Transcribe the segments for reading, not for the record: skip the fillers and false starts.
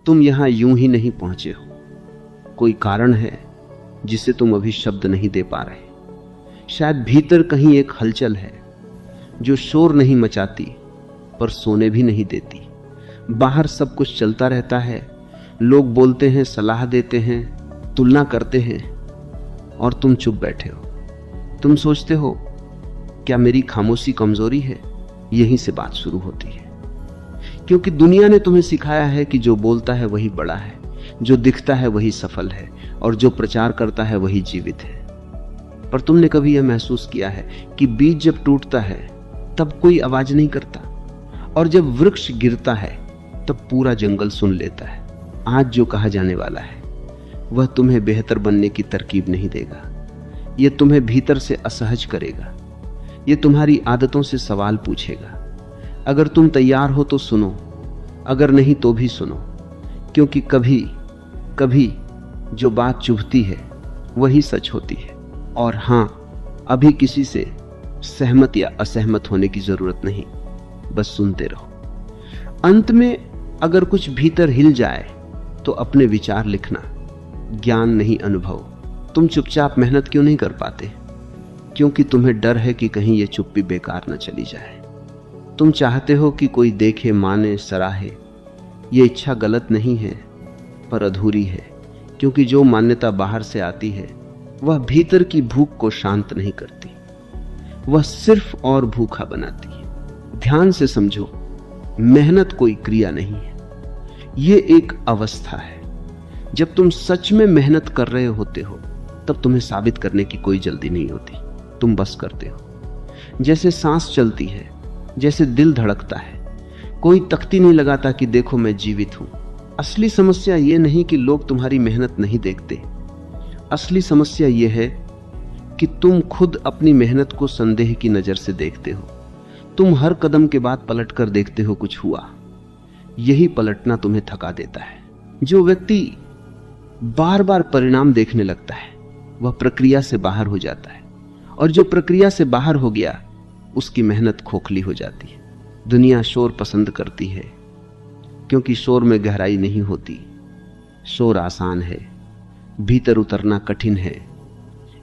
तुम यहां यूं ही नहीं पहुंचे हो, कोई कारण है जिसे तुम अभी शब्द नहीं दे पा रहे। शायद भीतर कहीं एक हलचल है जो शोर नहीं मचाती पर सोने भी नहीं देती। बाहर सब कुछ चलता रहता है, लोग बोलते हैं, सलाह देते हैं, तुलना करते हैं, और तुम चुप बैठे हो। तुम सोचते हो क्या मेरी खामोशी कमजोरी है? यहीं से बात शुरू होती है, क्योंकि दुनिया ने तुम्हें सिखाया है कि जो बोलता है वही बड़ा है, जो दिखता है वही सफल है, और जो प्रचार करता है वही जीवित है। पर तुमने कभी यह महसूस किया है कि बीज जब टूटता है तब कोई आवाज नहीं करता, और जब वृक्ष गिरता है तब पूरा जंगल सुन लेता है। आज जो कहा जाने वाला है वह तुम्हें बेहतर बनने की तरकीब नहीं देगा, यह तुम्हें भीतर से असहज करेगा, यह तुम्हारी आदतों से सवाल पूछेगा। अगर तुम तैयार हो तो सुनो, अगर नहीं तो भी सुनो, क्योंकि कभी कभी जो बात चुभती है वही सच होती है। और हां, अभी किसी से सहमत या असहमत होने की जरूरत नहीं, बस सुनते रहो। अंत में अगर कुछ भीतर हिल जाए तो अपने विचार लिखना, ज्ञान नहीं अनुभव। तुम चुपचाप मेहनत क्यों नहीं कर पाते? क्योंकि तुम्हें डर है कि कहीं यह चुप्पी बेकार न चली जाए। तुम चाहते हो कि कोई देखे, माने, सराहे। ये इच्छा गलत नहीं है पर अधूरी है, क्योंकि जो मान्यता बाहर से आती है वह भीतर की भूख को शांत नहीं करती, वह सिर्फ और भूखा बनाती है। ध्यान से समझो, मेहनत कोई क्रिया नहीं है, ये एक अवस्था है। जब तुम सच में मेहनत कर रहे होते हो तब तुम्हें साबित करने की कोई जल्दी नहीं होती, तुम बस करते हो। जैसे सांस चलती है, जैसे दिल धड़कता है, कोई तख्ती नहीं लगाता कि देखो मैं जीवित हूं। असली समस्या यह नहीं कि लोग तुम्हारी मेहनत नहीं देखते, असली समस्या यह है कि तुम खुद अपनी मेहनत को संदेह की नजर से देखते हो। तुम हर कदम के बाद पलट कर देखते हो कुछ हुआ। यही पलटना तुम्हें थका देता है। जो व्यक्ति बार बार परिणाम देखने लगता है वह प्रक्रिया से बाहर हो जाता है, और जो प्रक्रिया से बाहर हो गया उसकी मेहनत खोखली हो जाती है। दुनिया शोर पसंद करती है क्योंकि शोर में गहराई नहीं होती। शोर आसान है, भीतर उतरना कठिन है।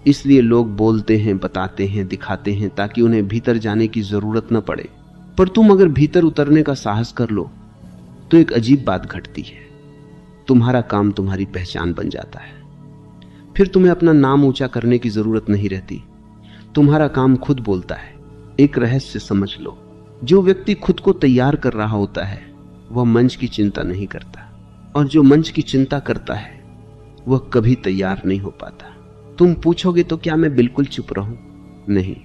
इसलिए लोग बोलते हैं, बताते हैं, दिखाते हैं ताकि उन्हें भीतर जाने की जरूरत न पड़े। पर तुम अगर भीतर उतरने का साहस कर लो तो एक अजीब बात घटती है। तुम्हारा काम तुम्हारी पहचान बन जाता है। फिर तुम्हें अपना नाम ऊंचा करने की जरूरत नहीं रहती, तुम्हारा काम खुद बोलता है। एक रहस्य समझ लो, जो व्यक्ति खुद को तैयार कर रहा होता है वह मंच की चिंता नहीं करता, और जो मंच की चिंता करता है वह कभी तैयार नहीं हो पाता। तुम पूछोगे तो क्या मैं बिल्कुल चुप रहूं? नहीं,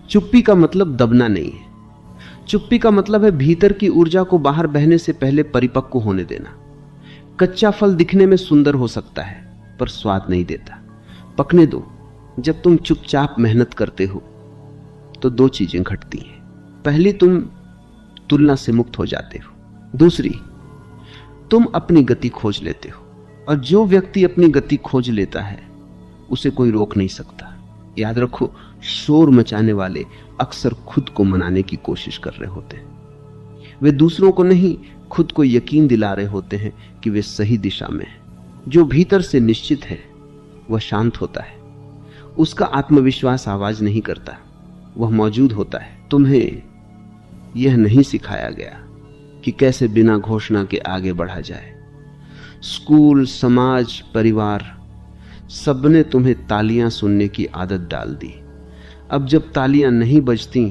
चुप्पी का मतलब दबना नहीं है। चुप्पी का मतलब है भीतर की ऊर्जा को बाहर बहने से पहले परिपक्व होने देना। कच्चा फल दिखने में सुंदर हो सकता है पर स्वाद नहीं देता, पकने दो। जब तुम चुपचाप मेहनत करते हो तो दो चीजें घटती हैं। पहली, तुम तुलना से मुक्त हो जाते हो। दूसरी, तुम अपनी गति खोज लेते हो, और जो व्यक्ति अपनी गति खोज लेता है उसे कोई रोक नहीं सकता। याद रखो, शोर मचाने वाले अक्सर खुद को मनाने की कोशिश कर रहे होते हैं। वे दूसरों को नहीं, खुद को यकीन दिला रहे होते हैं कि वे सही दिशा में हैं। जो भीतर से निश्चित है वह शांत होता है, उसका आत्मविश्वास आवाज नहीं करता, वह मौजूद होता है। तुम्हें यह नहीं सिखाया गया कि कैसे बिना घोषणा के आगे बढ़ा जाए। स्कूल, समाज, परिवार, सबने तुम्हें तालियां सुनने की आदत डाल दी। अब जब तालियां नहीं बजती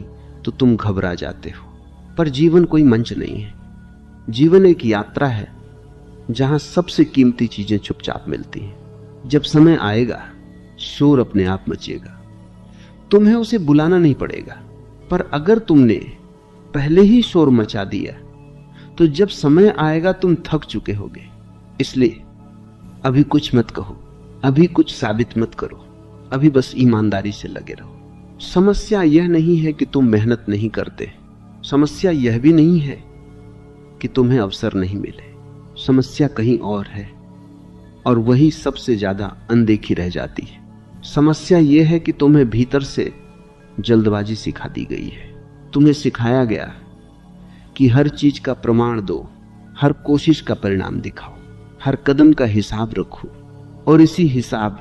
तो तुम घबरा जाते हो। पर जीवन कोई मंच नहीं है, जीवन एक यात्रा है जहां सबसे कीमती चीजें चुपचाप मिलती हैं। जब समय आएगा शोर अपने आप मचेगा, तुम्हें उसे बुलाना नहीं पड़ेगा। पर अगर तुमने पहले ही शोर मचा दिया तो जब समय आएगा तुम थक चुके होगे। इसलिए अभी कुछ मत कहो, अभी कुछ साबित मत करो, अभी बस ईमानदारी से लगे रहो। समस्या यह नहीं है कि तुम मेहनत नहीं करते, समस्या यह भी नहीं है कि तुम्हें अवसर नहीं मिले। समस्या कहीं और है, और वही सबसे ज्यादा अनदेखी रह जाती है। समस्या यह है कि तुम्हें भीतर से जल्दबाजी सिखा दी गई है। तुम्हें सिखाया गया कि हर चीज का प्रमाण दो, हर कोशिश का परिणाम दिखाओ, हर कदम का हिसाब रखो, और इसी हिसाब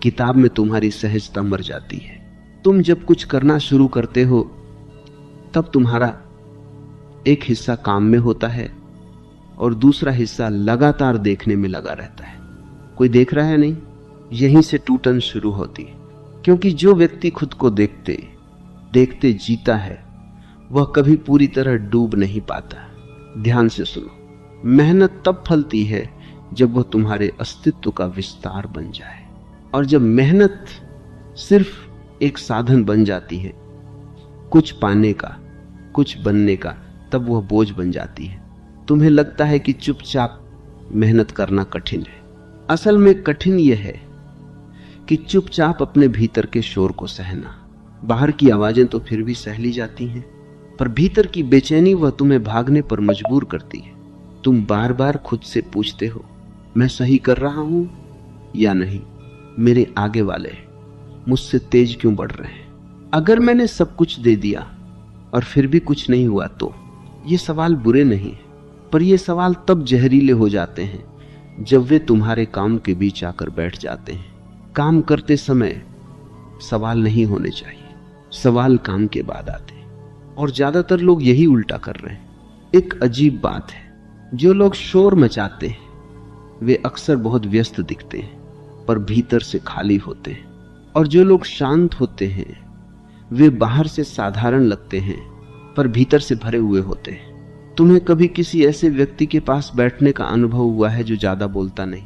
किताब में तुम्हारी सहजता मर जाती है। तुम जब कुछ करना शुरू करते हो तब तुम्हारा एक हिस्सा काम में होता है और दूसरा हिस्सा लगातार देखने में लगा रहता है। कोई देख रहा है नहीं, यहीं से टूटन शुरू होती है। क्योंकि जो व्यक्ति खुद को देखते देखते जीता है वह कभी पूरी तरह डूब नहीं पाता। ध्यान से सुनो, मेहनत तब फलती है जब वह तुम्हारे अस्तित्व का विस्तार बन जाए, और जब मेहनत सिर्फ एक साधन बन जाती है कुछ पाने का, कुछ बनने का, तब वह बोझ बन जाती है। तुम्हें लगता है कि चुपचाप मेहनत करना कठिन है। असल में कठिन यह है कि चुपचाप अपने भीतर के शोर को सहना। बाहर की आवाजें तो फिर भी सह ली जाती हैं, पर भीतर की बेचैनी वह तुम्हें भागने पर मजबूर करती है। तुम बार बार खुद से पूछते हो, मैं सही कर रहा हूं या नहीं? मेरे आगे वाले मुझसे तेज क्यों बढ़ रहे हैं? अगर मैंने सब कुछ दे दिया और फिर भी कुछ नहीं हुआ तो? ये सवाल बुरे नहीं है, पर ये सवाल तब जहरीले हो जाते हैं जब वे तुम्हारे काम के बीच आकर बैठ जाते हैं। काम करते समय सवाल नहीं होने चाहिए, सवाल काम के बाद आते हैं, और ज्यादातर लोग यही उल्टा कर रहे हैं। एक अजीब बात है, जो लोग शोर मचाते हैं वे अक्सर बहुत व्यस्त दिखते हैं पर भीतर से खाली होते हैं, और जो लोग शांत होते हैं वे बाहर से साधारण लगते हैं पर भीतर से भरे हुए होते हैं। तुम्हें कभी किसी ऐसे व्यक्ति के पास बैठने का अनुभव हुआ है जो ज्यादा बोलता नहीं?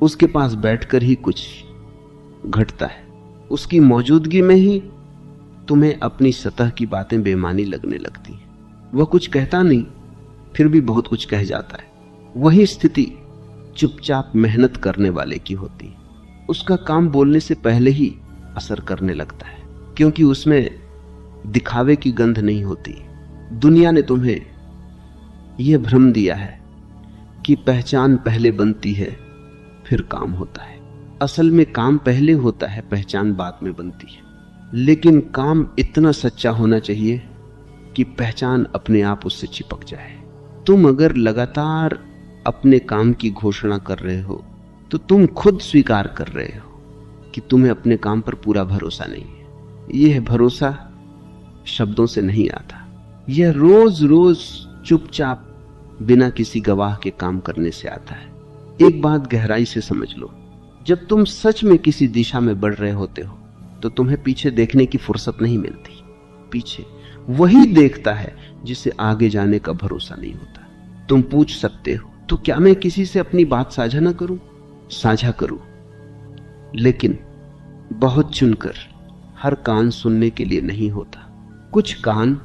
उसके पास बैठकर ही कुछ घटता है, उसकी मौजूदगी में ही तुम्हें अपनी सतह की बातें बेमानी लगने लगती हैं। वह कुछ कहता नहीं फिर भी बहुत कुछ कह जाता है। वही स्थिति चुपचाप मेहनत करने वाले की होती है। उसका काम बोलने से पहले ही असर करने लगता है, क्योंकि उसमें दिखावे की गंध नहीं होती। दुनिया ने तुम्हें यह भ्रम दिया है कि पहचान पहले बनती है फिर काम होता है। असल में काम पहले होता है, पहचान बाद में बनती है। लेकिन काम इतना सच्चा होना चाहिए कि पहचान अपने आप उससे चिपक जाए। तुम अगर लगातार अपने काम की घोषणा कर रहे हो तो तुम खुद स्वीकार कर रहे हो कि तुम्हें अपने काम पर पूरा भरोसा नहीं है। यह भरोसा शब्दों से नहीं आता, यह रोज रोज चुपचाप बिना किसी गवाह के काम करने से आता है। एक बात गहराई से समझ लो, जब तुम सच में किसी दिशा में बढ़ रहे होते हो तो तुम्हें पीछे देखने की फुर्सत नहीं मिलती। पीछे वही देखता है जिसे आगे जाने का भरोसा नहीं होता। तुम पूछ सकते हो, तो क्या मैं किसी से अपनी बात साझा न करूं? साझा करूं, लेकिन बहुत चुनकर। हर कान सुनने के लिए नहीं होता। कुछ कान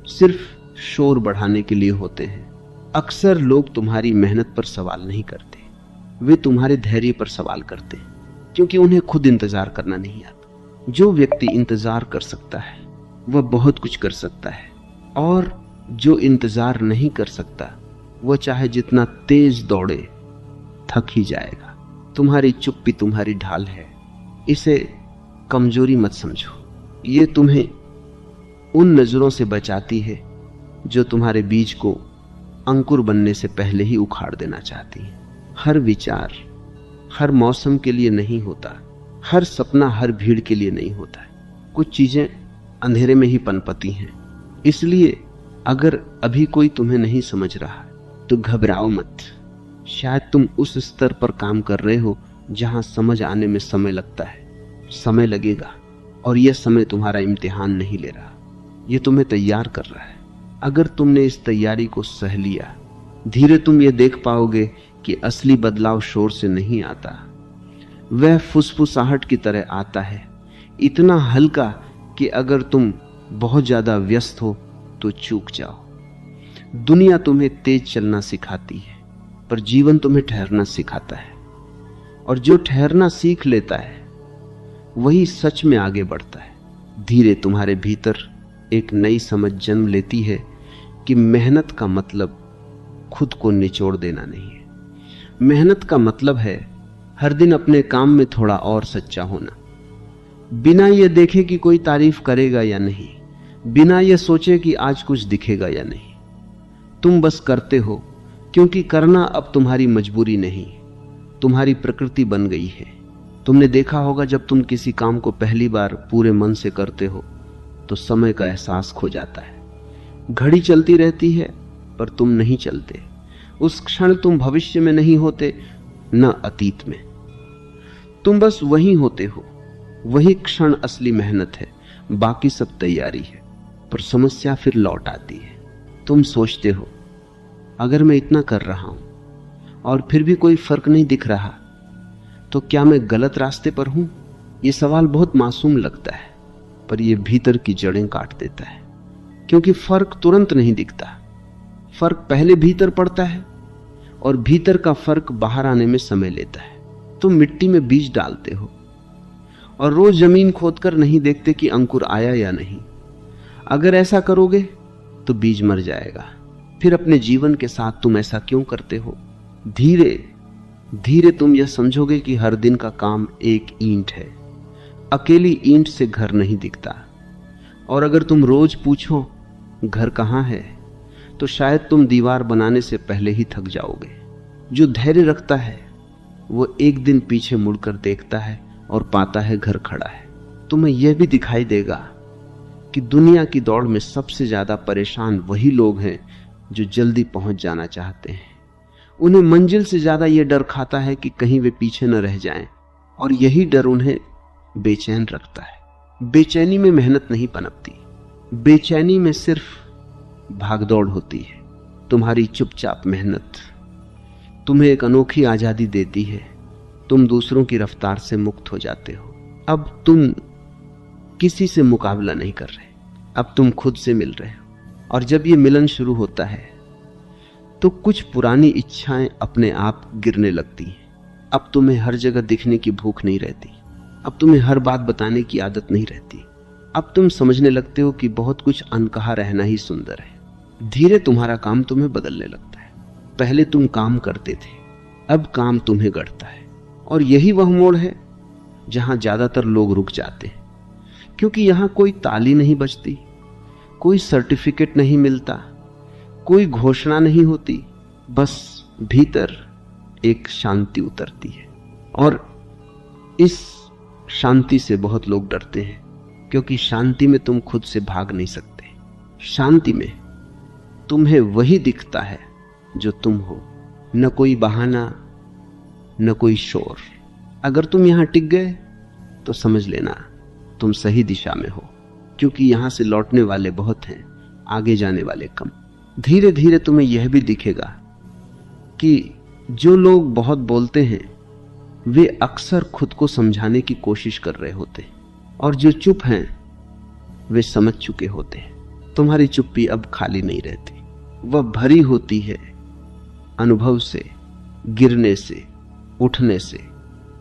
सिर्फ शोर बढ़ाने के लिए होते हैं। अक्सर लोग तुम्हारी मेहनत पर सवाल नहीं करते, वे तुम्हारे धैर्य पर सवाल करते हैं, क्योंकि उन्हें खुद इंतजार करना नहीं आता। जो व्यक्ति इंतजार कर सकता है वह बहुत कुछ कर सकता है, और जो इंतजार नहीं कर सकता वह चाहे जितना तेज दौड़े थक ही जाएगा। तुम्हारी चुप्पी तुम्हारी ढाल है, इसे कमजोरी मत समझो। ये तुम्हें उन नजरों से बचाती है जो तुम्हारे बीज को अंकुर बनने से पहले ही उखाड़ देना चाहती है। हर विचार हर मौसम के लिए नहीं होता, हर सपना हर भीड़ के लिए नहीं होता है। कुछ चीजें अंधेरे में ही पनपती हैं। इसलिए अगर अभी कोई तुम्हें नहीं समझ रहा तो घबराओ मत। शायद तुम उस स्तर पर काम कर रहे हो जहां समझ आने में समय लगता है। समय लगेगा, और यह समय तुम्हारा इम्तिहान नहीं ले रहा, यह तुम्हें तैयार कर रहा है। अगर तुमने इस तैयारी को सह लिया, धीरे तुम ये देख पाओगे कि असली बदलाव शोर से नहीं आता, वह फुसफुसाहट की तरह आता है, इतना हल्का कि अगर तुम बहुत ज्यादा व्यस्त हो तो चूक जाओ। दुनिया तुम्हें तेज चलना सिखाती है, पर जीवन तुम्हें ठहरना सिखाता है, और जो ठहरना सीख लेता है वही सच में आगे बढ़ता है। धीरे तुम्हारे भीतर एक नई समझ जन्म लेती है कि मेहनत का मतलब खुद को निचोड़ देना नहीं है। मेहनत का मतलब है हर दिन अपने काम में थोड़ा और सच्चा होना, बिना यह देखे कि कोई तारीफ करेगा या नहीं, बिना यह सोचे कि आज कुछ दिखेगा या नहीं। तुम बस करते हो क्योंकि करना अब तुम्हारी मजबूरी नहीं, तुम्हारी प्रकृति बन गई है। तुमने देखा होगा जब तुम किसी काम को पहली बार पूरे मन से करते हो तो समय का एहसास खो जाता है। घड़ी चलती रहती है पर तुम नहीं चलते। उस क्षण तुम भविष्य में नहीं होते, न अतीत में। तुम बस वहीं होते हो। वही क्षण असली मेहनत है, बाकी सब तैयारी है। पर समस्या फिर लौट आती है। तुम सोचते हो अगर मैं इतना कर रहा हूं और फिर भी कोई फर्क नहीं दिख रहा तो क्या मैं गलत रास्ते पर हूं? यह सवाल बहुत मासूम लगता है, पर यह भीतर की जड़ें काट देता है। क्योंकि फर्क तुरंत नहीं दिखता। फर्क पहले भीतर पड़ता है और भीतर का फर्क बाहर आने में समय लेता है। तुम मिट्टी में बीज डालते हो और रोज जमीन खोदकर नहीं देखते कि अंकुर आया या नहीं। अगर ऐसा करोगे तो बीज मर जाएगा। फिर अपने जीवन के साथ तुम ऐसा क्यों करते हो? धीरे धीरे तुम यह समझोगे कि हर दिन का काम एक ईंट है। अकेली ईंट से घर नहीं दिखता। और अगर तुम रोज पूछो घर कहां है तो शायद तुम दीवार बनाने से पहले ही थक जाओगे। जो धैर्य रखता है वो एक दिन पीछे मुड़कर देखता है और पाता है घर खड़ा है। तुम्हें यह भी दिखाई देगा कि दुनिया की दौड़ में सबसे ज्यादा परेशान वही लोग हैं जो जल्दी पहुंच जाना चाहते हैं। उन्हें मंजिल से ज्यादा यह डर खाता है कि कहीं वे पीछे न रह जाएं, और यही डर उन्हें बेचैन रखता है। बेचैनी में मेहनत नहीं पनपती, बेचैनी में सिर्फ भागदौड़ होती है। तुम्हारी चुपचाप मेहनत तुम्हें एक अनोखी आजादी देती है। तुम दूसरों की रफ्तार से मुक्त हो जाते हो। अब तुम किसी से मुकाबला नहीं कर रहे, अब तुम खुद से मिल रहे हो। और जब ये मिलन शुरू होता है तो कुछ पुरानी इच्छाएं अपने आप गिरने लगती हैं। अब तुम्हें हर जगह दिखने की भूख नहीं रहती। अब तुम्हें हर बात बताने की आदत नहीं रहती। अब तुम समझने लगते हो कि बहुत कुछ अनकहा रहना ही सुंदर है। धीरे तुम्हारा काम तुम्हें बदलने लगता है। पहले तुम काम करते थे, अब काम तुम्हें गढ़ता है। और यही वह मोड़ है जहां ज्यादातर लोग रुक जाते हैं, क्योंकि यहां कोई ताली नहीं बजती, कोई सर्टिफिकेट नहीं मिलता, कोई घोषणा नहीं होती। बस भीतर एक शांति उतरती है। और इस शांति से बहुत लोग डरते हैं, क्योंकि शांति में तुम खुद से भाग नहीं सकते। शांति में तुम्हें वही दिखता है जो तुम हो, न कोई बहाना, न कोई शोर। अगर तुम यहां टिक गए तो समझ लेना तुम सही दिशा में हो, क्योंकि यहां से लौटने वाले बहुत हैं, आगे जाने वाले कम। धीरे धीरे तुम्हें यह भी दिखेगा कि जो लोग बहुत बोलते हैं वे अक्सर खुद को समझाने की कोशिश कर रहे होते हैं, और जो चुप हैं वे समझ चुके होते हैं। तुम्हारी चुप्पी अब खाली नहीं रहती, वह भरी होती है अनुभव से, गिरने से, उठने से।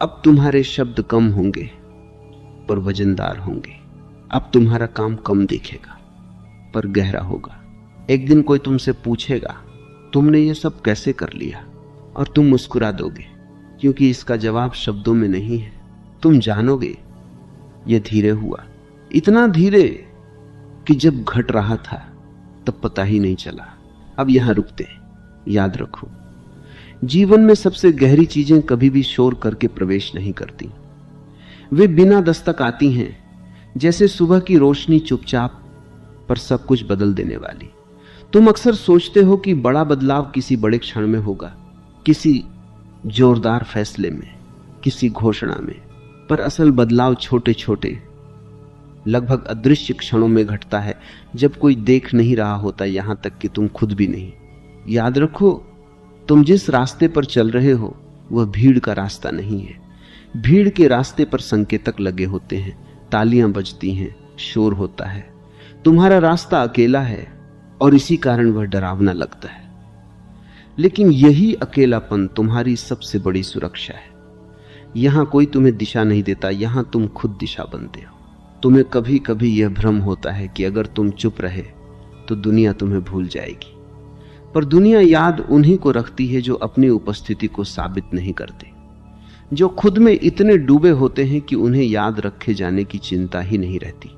अब तुम्हारे शब्द कम होंगे पर वजनदार होंगे। अब तुम्हारा काम कम दिखेगा पर गहरा होगा। एक दिन कोई तुमसे पूछेगा तुमने ये सब कैसे कर लिया, और तुम मुस्कुरा दोगे, क्योंकि इसका जवाब शब्दों में नहीं है। तुम जानोगे ये धीरे हुआ, इतना धीरे कि जब घट रहा था तब पता ही नहीं चला। अब यहां रुकते हैं। याद रखो, जीवन में सबसे गहरी चीजें कभी भी शोर करके प्रवेश नहीं करती। वे बिना दस्तक आती हैं, जैसे सुबह की रोशनी चुपचाप पर सब कुछ बदल देने वाली। तुम अक्सर सोचते हो कि बड़ा बदलाव किसी बड़े क्षण में होगा, किसी जोरदार फैसले में, किसी घोषणा में, पर असल बदलाव छोटे छोटे लगभग अदृश्य क्षणों में घटता है, जब कोई देख नहीं रहा होता, यहां तक कि तुम खुद भी नहीं। याद रखो, तुम जिस रास्ते पर चल रहे हो वह भीड़ का रास्ता नहीं है। भीड़ के रास्ते पर संकेतक लगे होते हैं, तालियां बजती हैं, शोर होता है। तुम्हारा रास्ता अकेला है और इसी कारण वह डरावना लगता है। लेकिन यही अकेलापन तुम्हारी सबसे बड़ी सुरक्षा है। यहां कोई तुम्हें दिशा नहीं देता, यहां तुम खुद दिशा बनते हो। तुम्हें कभी कभी यह भ्रम होता है कि अगर तुम चुप रहे तो दुनिया तुम्हें भूल जाएगी, पर दुनिया याद उन्हीं को रखती है जो अपनी उपस्थिति को साबित नहीं करते, जो खुद में इतने डूबे होते हैं कि उन्हें याद रखे जाने की चिंता ही नहीं रहती।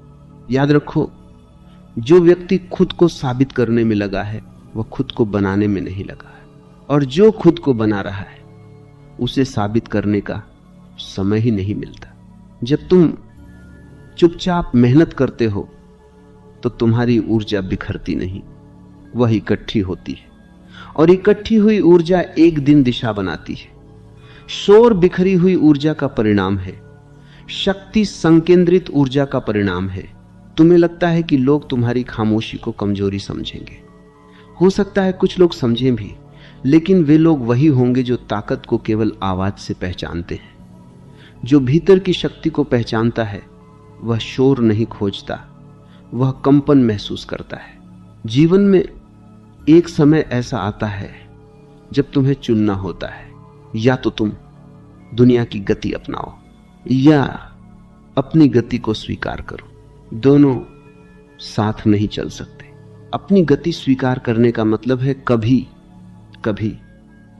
याद रखो, जो व्यक्ति खुद को साबित करने में लगा है वह खुद को बनाने में नहीं लगा है। और जो खुद को बना रहा है उसे साबित करने का समय ही नहीं मिलता। जब तुम चुपचाप मेहनत करते हो तो तुम्हारी ऊर्जा बिखरती नहीं, वह इकट्ठी होती है, और इकट्ठी हुई ऊर्जा एक दिन दिशा बनाती है। शोर बिखरी हुई ऊर्जा का परिणाम है, शक्ति संकेंद्रित ऊर्जा का परिणाम है। तुम्हें लगता है कि लोग तुम्हारी खामोशी को कमजोरी समझेंगे। हो सकता है कुछ लोग समझें भी, लेकिन वे लोग वही होंगे जो ताकत को केवल आवाज से पहचानते हैं। जो भीतर की शक्ति को पहचानता है वह शोर नहीं खोजता, वह कंपन महसूस करता है। जीवन में एक समय ऐसा आता है जब तुम्हें चुनना होता है, या तो तुम दुनिया की गति अपनाओ या अपनी गति को स्वीकार करो। दोनों साथ नहीं चल सकते। अपनी गति स्वीकार करने का मतलब है कभी कभी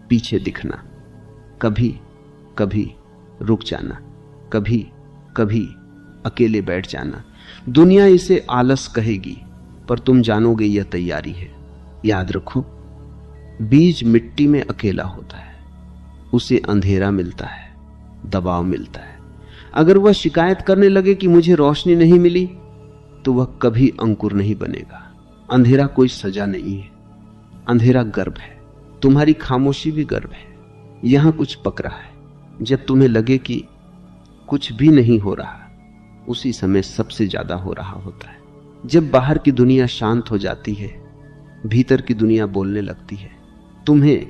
पीछे दिखना, कभी कभी रुक जाना, कभी कभी अकेले बैठ जाना। दुनिया इसे आलस कहेगी, पर तुम जानोगे यह तैयारी है। याद रखो, बीज मिट्टी में अकेला होता है, उसे अंधेरा मिलता है, दबाव मिलता है। अगर वह शिकायत करने लगे कि मुझे रोशनी नहीं मिली, तो वह कभी अंकुर नहीं बनेगा। अंधेरा कोई सजा नहीं है, अंधेरा गर्भ है। तुम्हारी खामोशी भी गर्भ है। यहां कुछ पक रहा है। जब तुम्हें लगे कि कुछ भी नहीं हो रहा, उसी समय सबसे ज्यादा हो रहा होता है। जब बाहर की दुनिया शांत हो जाती है, भीतर की दुनिया बोलने लगती है। तुम्हें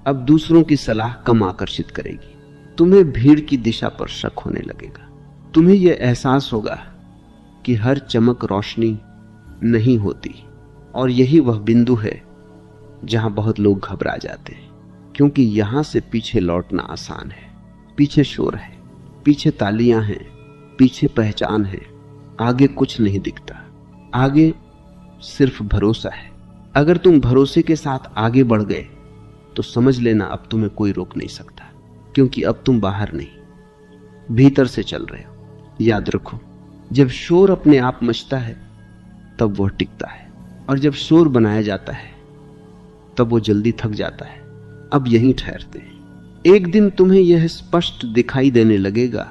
अब दूसरों की सलाह कम आकर्षित करेगी। तुम्हें भीड़ की दिशा पर शक होने लगेगा। तुम्हें यह एहसास होगा कि हर चमक रोशनी नहीं होती, और यही वह बिंदु है जहां बहुत लोग घबरा जाते हैं, क्योंकि यहां से पीछे लौटना आसान है। पीछे शोर है, पीछे तालियां हैं, पीछे पहचान है, आगे कुछ नहीं दिखता। आगे सिर्फ भरोसा है। अगर तुम भरोसे के साथ आगे बढ़ गए तो समझ लेना अब तुम्हें कोई रोक नहीं सकता, क्योंकि अब तुम बाहर नहीं, भीतर से चल रहे हो। याद रखो, जब शोर अपने आप मचता है तब वह टिकता है, और जब शोर बनाया जाता है तब वो जल्दी थक जाता है। अब यहीं ठहरते हैं। एक दिन तुम्हें यह स्पष्ट दिखाई देने लगेगा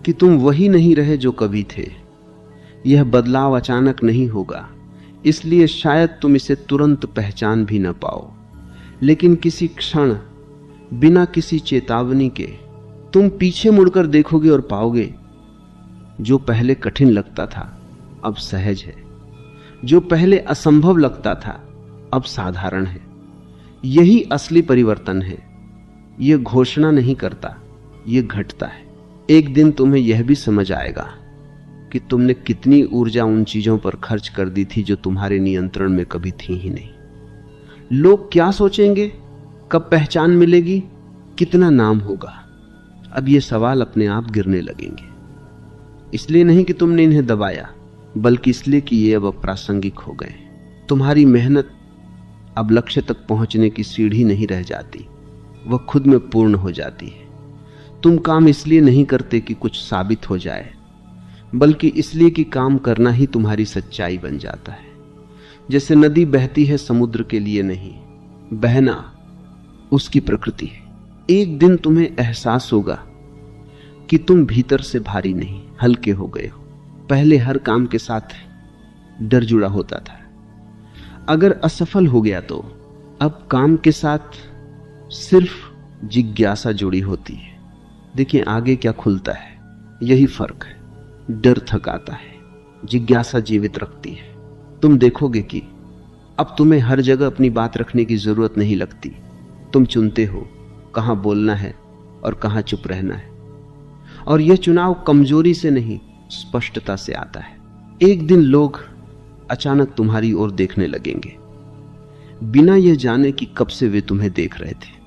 कि तुम वही नहीं रहे जो कभी थे। यह बदलाव अचानक नहीं होगा, इसलिए शायद तुम इसे तुरंत पहचान भी न पाओ, लेकिन किसी क्षण बिना किसी चेतावनी के तुम पीछे मुड़कर देखोगे और पाओगे जो पहले कठिन लगता था अब सहज है, जो पहले असंभव लगता था अब साधारण है। यही असली परिवर्तन है। यह घोषणा नहीं करता, यह घटता है। एक दिन तुम्हें यह भी समझ आएगा कि तुमने कितनी ऊर्जा उन चीजों पर खर्च कर दी थी जो तुम्हारे नियंत्रण में कभी थी ही नहीं। लोग क्या सोचेंगे, कब पहचान मिलेगी, कितना नाम होगा, अब ये सवाल अपने आप गिरने लगेंगे। इसलिए नहीं कि तुमने इन्हें दबाया, बल्कि इसलिए कि ये अब अप्रासंगिक हो गए। तुम्हारी मेहनत अब लक्ष्य तक पहुंचने की सीढ़ी नहीं रह जाती, वह खुद में पूर्ण हो जाती है। तुम काम इसलिए नहीं करते कि कुछ साबित हो जाए, बल्कि इसलिए कि काम करना ही तुम्हारी सच्चाई बन जाता है। जैसे नदी बहती है समुद्र के लिए नहीं, बहना उसकी प्रकृति है। एक दिन तुम्हें एहसास होगा कि तुम भीतर से भारी नहीं, हल्के हो गए हो। पहले हर काम के साथ डर जुड़ा होता था। अगर असफल हो गया तो अब काम के साथ सिर्फ जिज्ञासा जुड़ी होती है। देखिए आगे क्या खुलता है, यही फर्क है। डर थकाता है, जिज्ञासा जीवित रखती है। तुम देखोगे कि अब तुम्हें हर जगह अपनी बात रखने की जरूरत नहीं लगती। तुम चुनते हो कहां बोलना है और कहां चुप रहना है, और यह चुनाव कमजोरी से नहीं, स्पष्टता से आता है। एक दिन लोग अचानक तुम्हारी ओर देखने लगेंगे, बिना यह जाने कि कब से वे तुम्हें देख रहे थे।